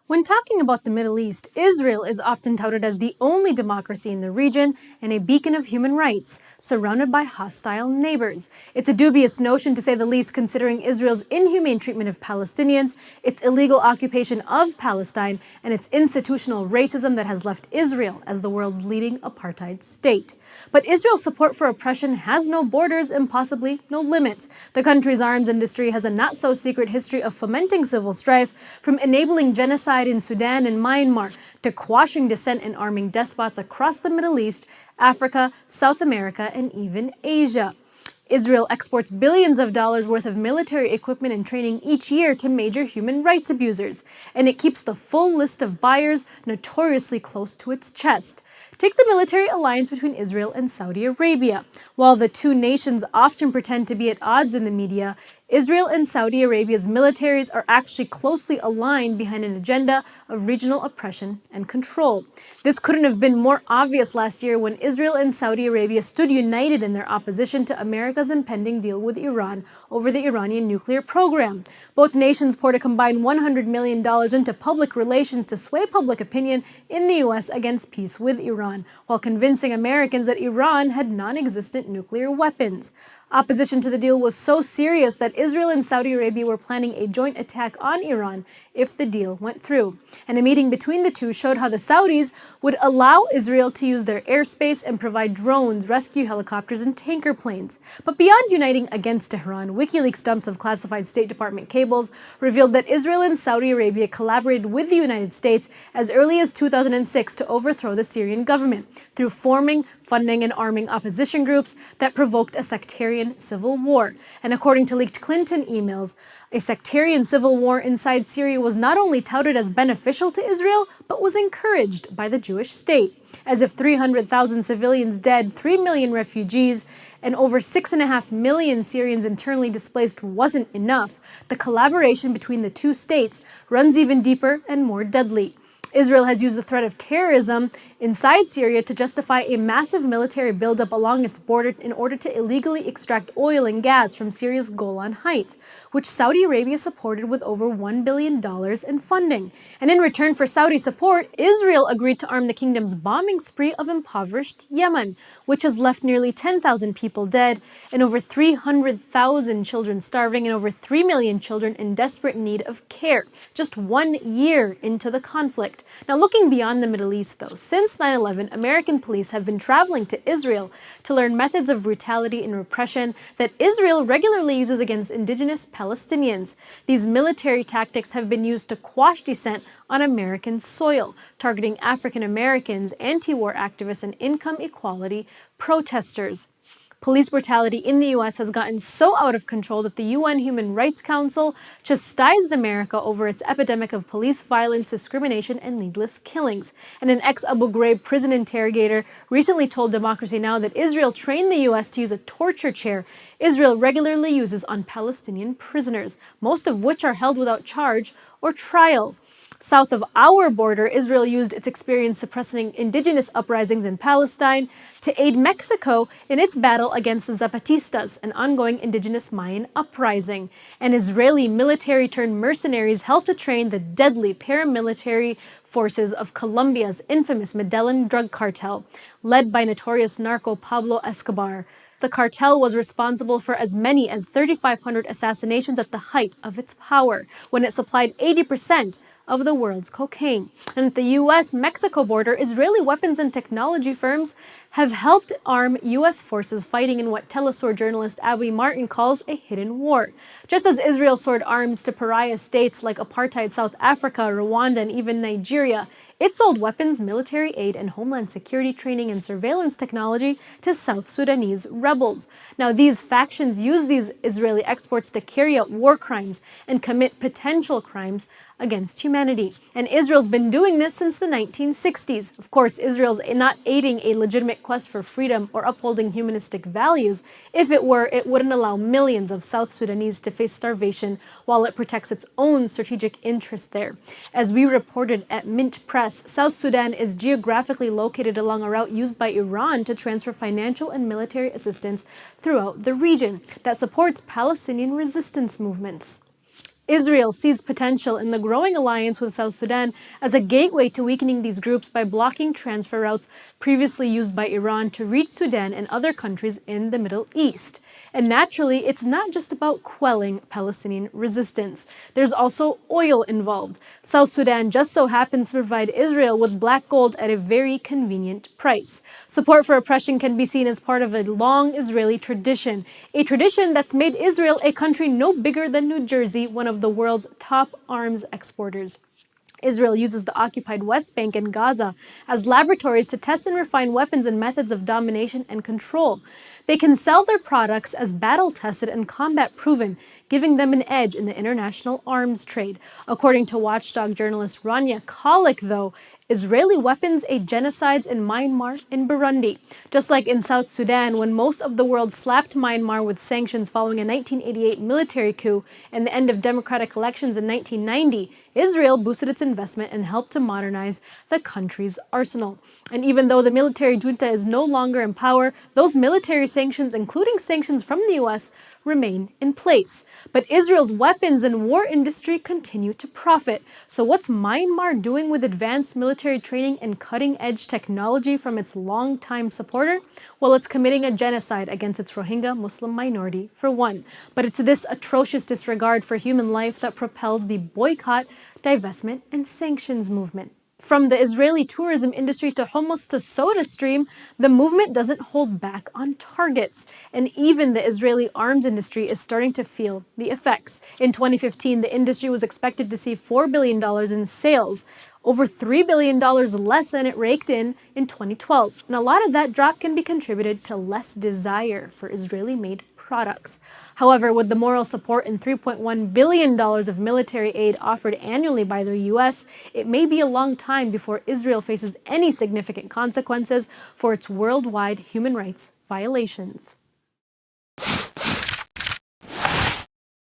When talking about the Middle East, Israel is often touted as the only democracy in the region and a beacon of human rights, surrounded by hostile neighbors. It's a dubious notion, to say the least, considering Israel's inhumane treatment of Palestinians, its illegal occupation of Palestine, and its institutional racism that has left Israel as the world's leading apartheid state. But Israel's support for oppression has no borders and possibly no limits. The country's arms industry has a not-so-secret history of fomenting civil strife, from enabling genocide in Sudan and Myanmar to quashing dissent and arming despots across the Middle East, Africa, South America, and even Asia. Israel exports billions of dollars worth of military equipment and training each year to major human rights abusers, and it keeps the full list of buyers notoriously close to its chest. Take the military alliance between Israel and Saudi Arabia. While the two nations often pretend to be at odds in the media, Israel and Saudi Arabia's militaries are actually closely aligned behind an agenda of regional oppression and control. This couldn't have been more obvious last year when Israel and Saudi Arabia stood united in their opposition to America's impending deal with Iran over the Iranian nuclear program. Both nations poured a combined $100 million into public relations to sway public opinion in the U.S. against peace with Iran, while convincing Americans that Iran had non-existent nuclear weapons. Opposition to the deal was so serious that Israel and Saudi Arabia were planning a joint attack on Iran if the deal went through. And a meeting between the two showed how the Saudis would allow Israel to use their airspace and provide drones, rescue helicopters, and tanker planes. But beyond uniting against Tehran, WikiLeaks dumps of classified State Department cables revealed that Israel and Saudi Arabia collaborated with the United States as early as 2006 to overthrow the Syrian government through forming, funding, and arming opposition groups that provoked a sectarian civil war. And according to leaked Clinton emails, a sectarian civil war inside Syria was not only touted as beneficial to Israel, but was encouraged by the Jewish state. As if 300,000 civilians dead, 3 million refugees, and over 6.5 million Syrians internally displaced wasn't enough, the collaboration between the two states runs even deeper and more deadly. Israel has used the threat of terrorism inside Syria to justify a massive military buildup along its border in order to illegally extract oil and gas from Syria's Golan Heights, which Saudi Arabia supported with over $1 billion in funding. And in return for Saudi support, Israel agreed to arm the kingdom's bombing spree of impoverished Yemen, which has left nearly 10,000 people dead and over 300,000 children starving and over 3 million children in desperate need of care, just 1 year into the conflict. Now, looking beyond the Middle East, though, since 9/11, American police have been traveling to Israel to learn methods of brutality and repression that Israel regularly uses against indigenous Palestinians. These military tactics have been used to quash dissent on American soil, targeting African Americans, anti-war activists, and income equality protesters. Police brutality in the U.S. has gotten so out of control that the UN Human Rights Council chastised America over its epidemic of police violence, discrimination, and needless killings. And an ex-Abu Ghraib prison interrogator recently told Democracy Now! That Israel trained the U.S. to use a torture chair Israel regularly uses on Palestinian prisoners, most of which are held without charge or trial. South of our border, Israel used its experience suppressing indigenous uprisings in Palestine to aid Mexico in its battle against the Zapatistas, an ongoing indigenous Mayan uprising. And Israeli military-turned-mercenaries helped to train the deadly paramilitary forces of Colombia's infamous Medellin drug cartel, led by notorious narco Pablo Escobar. The cartel was responsible for as many as 3,500 assassinations at the height of its power, when it supplied 80% of the world's cocaine. And at the U.S.-Mexico border, Israeli weapons and technology firms have helped arm U.S. forces fighting in what Telesur journalist Abby Martin calls a hidden war. Just as Israel sold arms to pariah states like apartheid South Africa, Rwanda, and even Nigeria, it sold weapons, military aid, and homeland security training and surveillance technology to South Sudanese rebels. Now, these factions use these Israeli exports to carry out war crimes and commit potential crimes against humanity. And Israel's been doing this since the 1960s. Of course, Israel's not aiding a legitimate quest for freedom or upholding humanistic values. If it were, it wouldn't allow millions of South Sudanese to face starvation while it protects its own strategic interests there. As we reported at MintPress, South Sudan is geographically located along a route used by Iran to transfer financial and military assistance throughout the region that supports Palestinian resistance movements. Israel sees potential in the growing alliance with South Sudan as a gateway to weakening these groups by blocking transfer routes previously used by Iran to reach Sudan and other countries in the Middle East. And naturally, it's not just about quelling Palestinian resistance. There's also oil involved. South Sudan just so happens to provide Israel with black gold at a very convenient price. Support for oppression can be seen as part of a long Israeli tradition, a tradition that's made Israel a country no bigger than New Jersey, one of the world's top arms exporters. Israel uses the occupied West Bank and Gaza as laboratories to test and refine weapons and methods of domination and control. They can sell their products as battle-tested and combat-proven, giving them an edge in the international arms trade. According to watchdog journalist Rania Kalik, though, Israeli weapons aid genocides in Myanmar and Burundi. Just like in South Sudan, when most of the world slapped Myanmar with sanctions following a 1988 military coup and the end of democratic elections in 1990, Israel boosted its investment and helped to modernize the country's arsenal. And even though the military junta is no longer in power, those military sanctions, including sanctions from the U.S., remain in place. But Israel's weapons and war industry continue to profit. So what's Myanmar doing with advanced military training and cutting-edge technology from its longtime supporter? Well, it's committing a genocide against its Rohingya Muslim minority, for one. But it's this atrocious disregard for human life that propels the boycott, divestment, and sanctions movement. From the Israeli tourism industry to hummus to SodaStream, the movement doesn't hold back on targets. And even the Israeli arms industry is starting to feel the effects. In 2015, the industry was expected to see $4 billion in sales, over $3 billion less than it raked in 2012. And a lot of that drop can be contributed to less desire for Israeli-made products. However, with the moral support and $3.1 billion of military aid offered annually by the U.S., it may be a long time before Israel faces any significant consequences for its worldwide human rights violations.